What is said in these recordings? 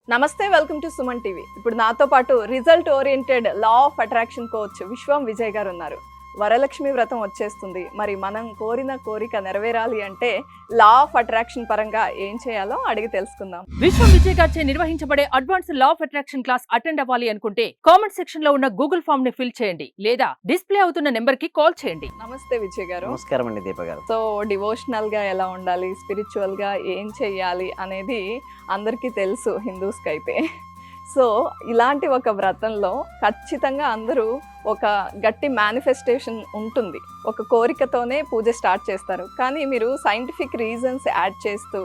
నమస్తే, welcome to Suman TV. ఇప్పుడు నాతో పాటు result oriented law of attraction coach విశ్వం విజయ్ గారు ఉన్నారు. వరలక్ష్మి వ్రతం వచ్చేస్తుంది. మరి మనం కోరిన కోరిక నెరవేరాలి అంటే లా ఆఫ్ అట్రాక్షన్ పరంగా ఏం చేయాలో అడిగి తెలుసుకుందాం. విశ్వం విజయ్ గారిచే నిర్వహించబడే advance law of attraction class attend అవ్వాలి అనుకుంటే కామెంట్ సెక్షన్ లో ఉన్న గూగుల్ ఫామ్ ని ఫిల్ చేయండి లేదా డిస్ప్లే అవుతున్న నెంబర్ కి కాల్ చేయండి. నమస్తే విజయ్ గారు. నమస్కారం అండి దీప గారు. సో డివోషనల్ గా ఎలా ఉండాలి, స్పిరిచువల్ గా ఏం చెయ్యాలి అనేది అందరికీ తెలుసు హిందూస్కి అయితే. సో ఇలాంటి ఒక వ్రతంలో ఖచ్చితంగా అందరూ ఒక గట్టి మేనిఫెస్టేషన్ ఉంటుంది. ఒక కోరికతోనే పూజ స్టార్ట్ చేస్తారు. కానీ మీరు సైంటిఫిక్ రీజన్స్ యాడ్ చేస్తూ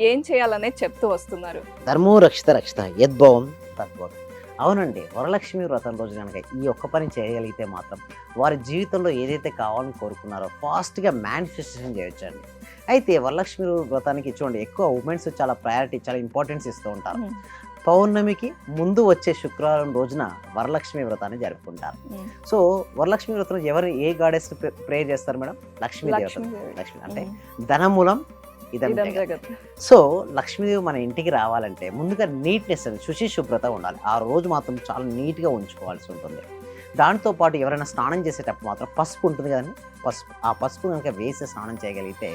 ఏం చేయాలనేది చెప్తూ వస్తున్నారు. ధర్మో రక్షిత రక్షిత యద్భవం తద్భవం. అవునండి, వరలక్ష్మి వ్రతం రోజు కనుక ఈ ఒక్క పని చేయగలిగితే మాత్రం వారి జీవితంలో ఏదైతే కావాలని కోరుకున్నారో ఫాస్ట్గా మేనిఫెస్టేషన్ చేయొచ్చండి. అయితే వరలక్ష్మి వ్రతానికి చూడండి, ఎక్కువ ఉమెన్స్ చాలా ప్రయారిటీ, చాలా ఇంపార్టెన్స్ ఇస్తూ ఉంటారు. పౌర్ణమికి ముందు వచ్చే శుక్రవారం రోజున వరలక్ష్మి వ్రతాన్ని జరుపుకుంటారు. సో వరలక్ష్మి వ్రతం ఎవరు ఏ గాడెస్ ప్రేయర్ చేస్తారు మేడం? లక్ష్మీదేవి. లక్ష్మి అంటే ధనమూలం ఇదంతా. సో లక్ష్మీదేవి మన ఇంటికి రావాలంటే ముందుగా నీట్నెస్ అని శుచి శుభ్రత ఉండాలి. ఆ రోజు మాత్రం చాలా నీట్గా ఉంచుకోవాల్సి ఉంటుంది. దాంతో పాటు ఎవరైనా స్నానం చేసేటప్పుడు మాత్రం పసుపు ఉంటుంది కదండి, ఆ పసుపు కనుక వేసి స్నానం చేయగలిగితే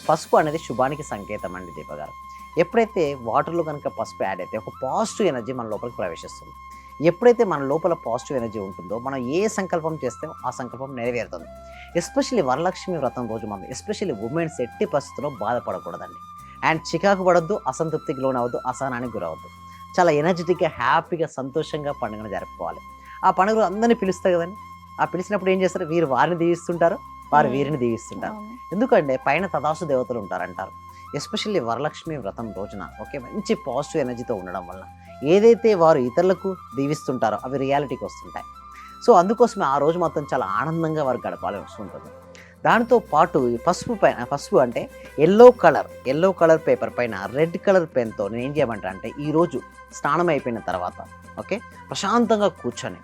పసుపు అనేది శుభానికి సంకేతం అండి దీప గారు. ఎప్పుడైతే వాటర్లో కనుక పసుపు యాడ్ అయితే ఒక పాజిటివ్ ఎనర్జీ మన లోపలికి ప్రవేశిస్తుంది. ఎప్పుడైతే మన లోపల పాజిటివ్ ఎనర్జీ ఉంటుందో మనం ఏ సంకల్పం చేస్తే ఆ సంకల్పం నెరవేరుతుంది. ఎస్పెషల్లీ వరలక్ష్మి వ్రతం రోజు మనం ఎస్పెషల్లీ ఉమెన్స్ ఎట్టి పరిస్థితుల్లో బాధపడకూడదండి. అండ్ చికాకు పడద్దు, అసంతృప్తికి లోనవద్దు, అసహనానికి గురవద్దు. చాలా ఎనర్జెటిక్గా, హ్యాపీగా, సంతోషంగా పండుగను జరుపుకోవాలి. ఆ పండుగలో అందరినీ పిలుస్తారు కదండి. ఆ పిలిచినప్పుడు ఏం చేస్తారు? వీరు వారిని దీవిస్తుంటారు, వారు వీరిని దీవిస్తుంటారు. ఎందుకంటే పైన తదాసు దేవతలు ఉంటారంటారు. ఎస్పెషల్లీ వరలక్ష్మి వ్రతం రోజున ఒకే మంచి పాజిటివ్ ఎనర్జీతో ఉండడం వల్ల ఏదైతే వారు ఇతరులకు దీవిస్తుంటారో అవి రియాలిటీకి వస్తుంటాయి. సో అందుకోసమే ఆ రోజు మొత్తం చాలా ఆనందంగా వారు గడపాల్సి ఉంటుంది. దానితో పాటు ఈ పసుపు అంటే ఎల్లో కలర్ పేపర్ పైన రెడ్ కలర్ పెన్తో నేను ఏం చేయమంటా అంటే ఈరోజు స్నానం అయిపోయిన తర్వాత ప్రశాంతంగా కూర్చొని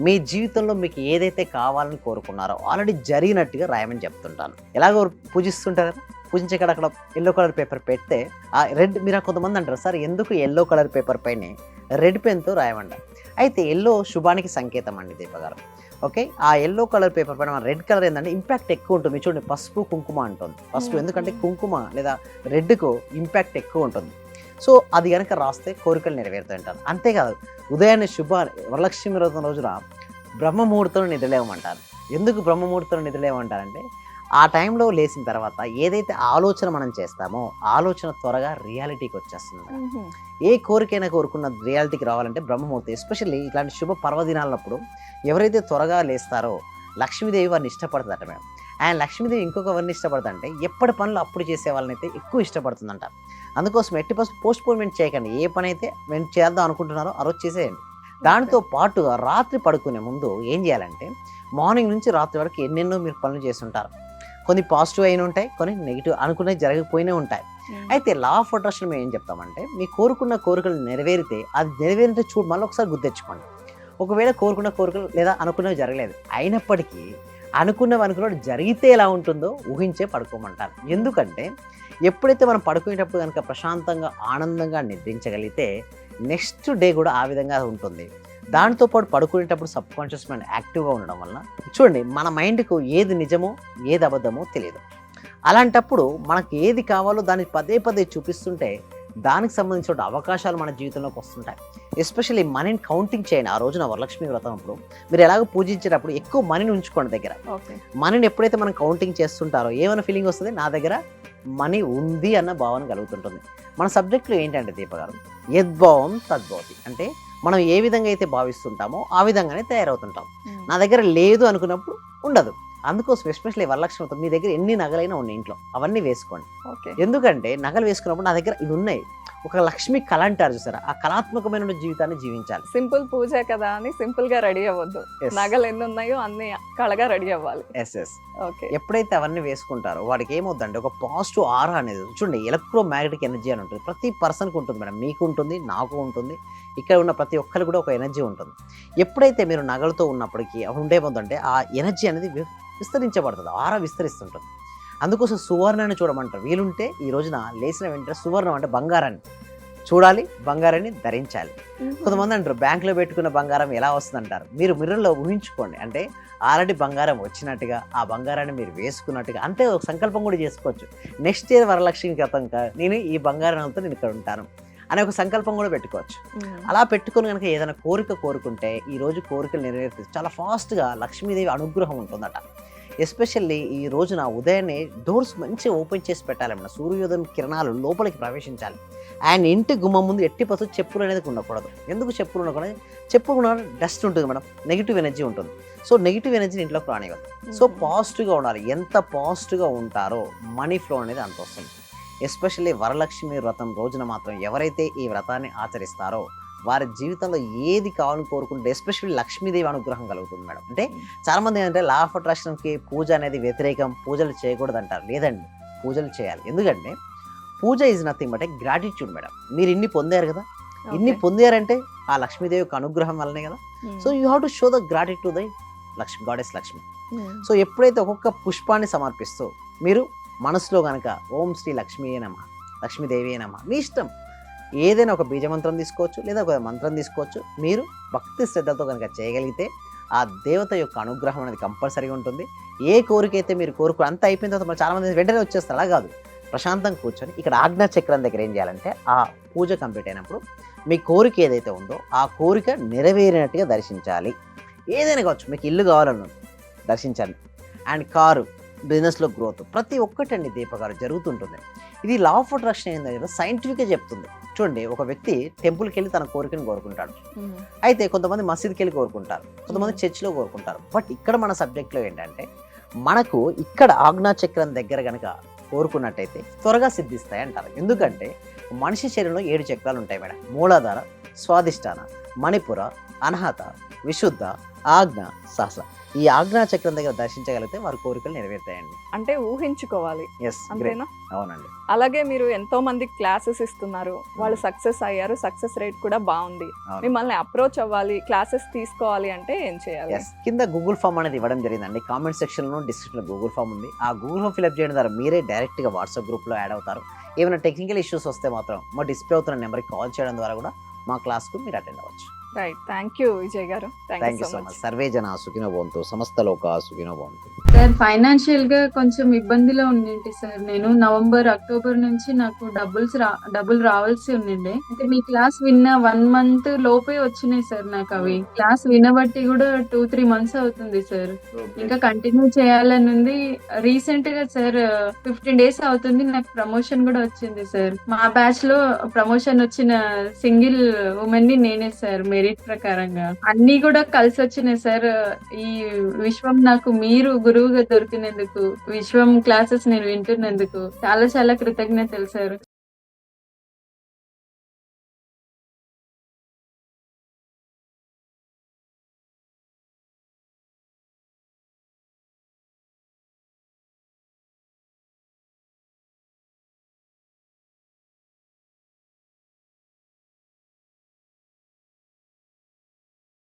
మీ జీవితంలో మీకు ఏదైతే కావాలని కోరుకున్నారో ఆల్రెడీ జరిగినట్టుగా రాయమని చెప్తుంటాను. ఎలాగో పూజిస్తుంటారు కదా, పూజించే అక్కడ ఎల్లో కలర్ పేపర్ పెడితే ఆ రెడ్, మీరు కొంతమంది అంటారు సార్ ఎందుకు ఎల్లో కలర్ పేపర్ పైనే రెడ్ పెన్తో రాయమంట. అయితే ఎల్లో శుభానికి సంకేతం అండి దీప గారు. ఓకే, ఆ ఎల్లో కలర్ పేపర్ పైన రెడ్ కలర్ ఏంటంటే ఇంపాక్ట్ ఎక్కువ ఉంటుంది. చూడండి, పసుపు కుంకుమ అంటుంది. పసుపు ఎందుకంటే కుంకుమ లేదా రెడ్కు ఇంపాక్ట్ ఎక్కువ ఉంటుంది. సో అది కనుక రాస్తే కోరికలు నెరవేరుతాయి అంటారు. అంతేకాదు, ఉదయాన్నే వరలక్ష్మి వ్రతం రోజున బ్రహ్మముహూర్తంలో నిద్రలేవమంటారు. ఎందుకు బ్రహ్మముహూర్తంలో నిద్రలేవమంటారంటే ఆ టైంలో లేచిన తర్వాత ఏదైతే ఆలోచన మనం చేస్తామో ఆలోచన త్వరగా రియాలిటీకి వచ్చేస్తుంది. ఏ కోరికైనా కోరుకున్న రియాలిటీకి రావాలంటే బ్రహ్మముహూర్తం. ఎస్పెషల్లీ ఇట్లాంటి శుభ పర్వదినాలప్పుడు ఎవరైతే త్వరగా లేస్తారో లక్ష్మీదేవి వారిని ఇష్టపడుతుందట మేడం. అండ్ లక్ష్మీదేవి ఇంకొకరిని ఇష్టపడుతుందంటే ఎప్పటి పనులు అప్పుడు చేసే వాళ్ళని అయితే ఎక్కువ ఇష్టపడుతుందంట. అందుకోసం ఎట్టి పోస్ట్పోన్మెంట్ చేయకండి. ఏ పని అయితే మేము చేద్దాం అనుకుంటున్నారో ఆ రోజు చేసేయండి. దాంతో పాటుగా రాత్రి పడుకునే ముందు ఏం చేయాలంటే మార్నింగ్ నుంచి రాత్రి వరకు ఎన్నెన్నో మీరు పనులు చేస్తుంటారు. కొన్ని పాజిటివ్ అయిన ఉంటాయి, కొన్ని నెగిటివ్ అనుకునేవి జరగకపోయినా ఉంటాయి. అయితే లా ఆఫ్ అట్రాక్షన్ మేము ఏం చెప్తామంటే మీ కోరుకున్న కోరికలు నెరవేరితే అది నెరవేరితే చూడు మళ్ళీ ఒకసారి గుర్తెచ్చుకోండి. ఒకవేళ కోరుకున్న కోరికలు లేదా అనుకున్నవి జరగలేదు అయినప్పటికీ అనుకున్నవి జరిగితే ఎలా ఉంటుందో ఊహించే పడుకోమంటారు. ఎందుకంటే ఎప్పుడైతే మనం పడుకునేటప్పుడు కనుక ప్రశాంతంగా ఆనందంగా నిద్రించగలిగితే నెక్స్ట్ డే కూడా ఆ విధంగా ఉంటుంది. దాంతోపాటు పడుకునేటప్పుడు సబ్ కాన్షియస్ మైండ్ యాక్టివ్గా ఉండడం వలన చూడండి మన మైండ్కు ఏది నిజమో ఏది అబద్ధమో తెలియదు. అలాంటప్పుడు మనకు ఏది కావాలో దాన్ని పదే చూపిస్తుంటే దానికి సంబంధించిన అవకాశాలు మన జీవితంలోకి వస్తుంటాయి. ఎస్పెషల్లీ మనీని కౌంటింగ్ చేయండి. ఆ రోజున వరలక్ష్మి వ్రతం అప్పుడు మీరు ఎలాగో పూజించేటప్పుడు ఎక్కువ మనీని ఉంచుకోండి దగ్గర. మనీని ఎప్పుడైతే మనం కౌంటింగ్ చేస్తుంటారో ఏమైనా ఫీలింగ్ వస్తుంది, నా దగ్గర మనీ ఉంది అన్న భావన కలుగుతుంటుంది. మన సబ్జెక్టులో ఏంటంటే దీప గారు, యద్భావం తద్భవతి. అంటే మనం ఏ విధంగా అయితే భావిస్తుంటామో ఆ విధంగానే తయారవుతుంటాం. నా దగ్గర లేదు అనుకున్నప్పుడు ఉండదు. అందుకోసం ఎస్పెషల్లీ వరలక్ష్మి వ్రతం మీ దగ్గర ఎన్ని నగలైనా ఉన్నాయి ఇంట్లో అవన్నీ వేసుకోండి. ఎందుకంటే నగలు వేసుకున్నప్పుడు నా దగ్గర ఇవి ఉన్నాయి, ఒక లక్ష్మి కళ అంటారు చూసారా, ఆ కళాత్మకమైన జీవితాన్ని జీవించాలి. సింపుల్ పూజ కదా అని సింపుల్ గా రెడీ అవ్వద్దు. నగలు ఎన్ని ఉన్నాయో అన్ని కళగా రెడీ అవ్వాలి. ఎప్పుడైతే అవన్నీ వేసుకుంటారో వాడికి ఏమవుతుందంటే ఒక పాజిటివ్ ఆరా అనేది చూడండి, ఎలక్ట్రోమాగ్నెటిక్ ఎనర్జీ అని ఉంటుంది. ప్రతి పర్సన్కి ఉంటుంది మేడం, మీకు ఉంటుంది, నాకు ఉంటుంది, ఇక్కడ ఉన్న ప్రతి ఒక్కరికి కూడా ఒక ఎనర్జీ ఉంటుంది. ఎప్పుడైతే మీరు నగలతో ఉన్నప్పటికీ ఉండేమవుతుందంటే ఆ ఎనర్జీ అనేది విస్తరించబడుతుంది, ఆరా విస్తరిస్తుంటుంది. అందుకోసం సువర్ణాన్ని చూడమంటారు. వీలుంటే ఈ రోజున లేచిన వెంటనే సువర్ణం అంటే బంగారాన్ని చూడాలి, బంగారాన్ని ధరించాలి. కొంతమంది అంటారు బ్యాంకులో పెట్టుకున్న బంగారం ఎలా వస్తుంది అంటారు. మీరు మిర్రర్లో ఊహించుకోండి, అంటే ఆల్రెడీ బంగారం వచ్చినట్టుగా, ఆ బంగారాన్ని మీరు వేసుకున్నట్టుగా, అంటే ఒక సంకల్పం కూడా చేసుకోవచ్చు. నెక్స్ట్ ఇయర్ వరలక్ష్మి వ్రతం నేను ఈ బంగారంతో నేను ఇక్కడ ఉంటాను అనే ఒక సంకల్పం కూడా పెట్టుకోవచ్చు. అలా పెట్టుకుని కనుక ఏదైనా కోరుకుంటే ఈ రోజు కోరికలు నెరవేర్చి చాలా ఫాస్ట్గా లక్ష్మీదేవి అనుగ్రహం ఉంటుందట. ఎస్పెషల్లీ ఈ రోజున ఉదయాన్నే డోర్స్ మంచిగా ఓపెన్ చేసి పెట్టాలన్నమాట. సూర్యోదయం కిరణాలు లోపలికి ప్రవేశించాలి. అండ్ ఇంటి గుమ్మం ముందు ఎట్టి పసు చెప్పులు అనేది ఉండకూడదు. ఎందుకు చెప్పులు ఉండకూడదు? చెప్పులు ఉన్న డస్ట్ ఉంటుంది మేడం, నెగిటివ్ ఎనర్జీ ఉంటుంది. సో నెగిటివ్ ఎనర్జీని ఇంట్లోకి రానివ్వదు. సో పాజిటివ్గా ఉండాలి. ఎంత పాజిటివ్గా ఉంటారో మనీ ఫ్లో అనేది అంత వస్తుంది. ఎస్పెషల్లీ వరలక్ష్మి వ్రతం రోజున మాత్రం ఎవరైతే ఈ వ్రతాన్ని ఆచరిస్తారో వారి జీవితంలో ఏది కావాలని కోరుకుంటే ఎస్పెషల్లీ లక్ష్మీదేవి అనుగ్రహం కలుగుతుంది మేడం. అంటే చాలామంది ఏంటంటే లా ఆఫ్ అట్రాక్షన్కి పూజ అనేది వ్యతిరేకం, పూజలు చేయకూడదు అంటారు. లేదండి, పూజలు చేయాలి. ఎందుకంటే puja is nothing but gratitude madam. మీరు ఇన్ని పొందారు కదా, ఇన్ని పొందారంటే ఆ లక్ష్మీదేవి యొక్క అనుగ్రహం వల్లనే కదా. So you have to show the gratitude దై లక్ష్మి, గాడెస్ లక్ష్మి. సో ఎప్పుడైతే ఒక్కొక్క పుష్పాన్ని సమర్పిస్తూ మీరు మనసులో కనుక ఓం శ్రీ లక్ష్మీయే నమః, లక్ష్మీదేవి నమః, మీ ఇష్టం ఏదైనా ఒక బీజమంత్రం తీసుకోవచ్చు లేదా ఒక మంత్రం తీసుకోవచ్చు. మీరు భక్తి శ్రద్ధతో కనుక చేయగలిగితే ఆ దేవత యొక్క అనుగ్రహం అనేది కంపల్సరీగా ఉంటుంది. ఏ కోరిక అయితే మీరు అంత అయిపోయిన తర్వాత చాలా మంది వెంటనే వచ్చేస్తారు. అలా కాదు, ప్రశాంతంగా కూర్చొని ఇక్కడ ఆజ్ఞా చక్రం దగ్గర ఏం చేయాలంటే ఆ పూజ కంప్లీట్ అయినప్పుడు మీ కోరిక ఏదైతే ఉందో ఆ కోరిక నెరవేరినట్టుగా దర్శించాలి. ఏదైనా కావచ్చు, మీకు ఇల్లు కావాలన్నా దర్శించాలి, అండ్ కారు, బిజినెస్లో గ్రోత్, ప్రతి ఒక్కటండి దీపగారు జరుగుతుంటుంది. ఇది లా ఆఫ్ అట్రాక్షన్ ఏంటంటే సైంటిఫిక్గా చెప్తుంది. చూడండి, ఒక వ్యక్తి టెంపుల్కి వెళ్ళి తన కోరికను కోరుకుంటాడు. అయితే కొంతమంది మసీద్కి వెళ్ళి కోరుకుంటారు, కొంతమంది చర్చిలో కోరుకుంటారు. బట్ ఇక్కడ మన సబ్జెక్ట్లో ఏంటంటే మనకు ఇక్కడ ఆజ్ఞా చక్రం దగ్గర కనుక కోరుకున్నట్టయితే త్వరగా సిద్ధిస్తాయి అంటారు. ఎందుకంటే మనిషి శరీరంలో 7 చక్రాలు ఉంటాయి మేడం. మూలాధార, స్వాదిష్టాన, మణిపుర, అనాహత, విశుద్ధ, ఆజ్ఞ, సహస్ర. ఈ ఆజ్ఞా చక్రం దగ్గర దర్శించగలిగితే వారి కోరికలు నెరవేరుతాయండి. అంటే ఊహించుకోవాలి. ఎస్, అంతేనా? అవునండి. అలాగే మీరు ఎంతో మంది క్లాసెస్ ఇస్తున్నారు, వాళ్ళు సక్సెస్ అయ్యారు, సక్సెస్ రేట్ కూడా బాగుంది. మిమ్మల్ని అప్రోచ్ అవ్వాలి, క్లాసెస్ తీసుకోవాలి అంటే ఏం చేయాలి? కింద గూగుల్ ఫామ్ అనేది ఇవ్వడం జరిగిందండి. కామెంట్ సెక్షన్ లో, డిస్క్రిప్షన్ లో గూగుల్ ఫామ్ ఉంది. ఆ గూగుల్ ఫామ్ ఫిల్అప్ చేయడం ద్వారా మీరే డైరెక్ట్ గా వాట్సాప్ గ్రూప్ లో యాడ్ అవుతారు. ఏమైనా టెక్నికల్ ఇష్యూస్ వస్తే మాత్రం మా డిస్ప్లే అవుతున్న నెంబర్కి కాల్ చేయడం ద్వారా కూడా మా క్లాస్కు మీరు అటెండ్ అవ్వచ్చు. రైట్, థ్యాంక్ యూ విజయ్ గారు. Thank you so much. Survey జన సుఖినో భవంతు, సమస్త లోక సుఖినో భవంతు. సార్, ఫైనాన్షియల్ గా కొంచెం ఇబ్బందిలో ఉండింటి సార్. నేను నవంబర్, అక్టోబర్ నుంచి నాకు డబ్బులు రావాల్సి ఉండిండే. అయితే మీ క్లాస్ విన్న 1 month లోపే వచ్చినాయి సార్ నాకు అవి. క్లాస్ వినబట్టి కూడా 2-3 months అవుతుంది సార్. ఇంకా కంటిన్యూ చేయాలని ఉంది. రీసెంట్ గా సార్ 15 days అవుతుంది, నాకు ప్రమోషన్ కూడా వచ్చింది సార్. మా బ్యాచ్ లో ప్రమోషన్ వచ్చిన సింగిల్ ఉమెన్ ని నేనే సార్, మెరిట్ ప్రకారంగా. అన్ని కూడా కలిసి వచ్చినాయి సార్. ఈ విశ్వం నాకు మీరు గురువుగా దొరికినందుకు, విశ్వం క్లాసెస్ నేను వింటున్నందుకు చాలా చాలా కృతజ్ఞతలు సార్.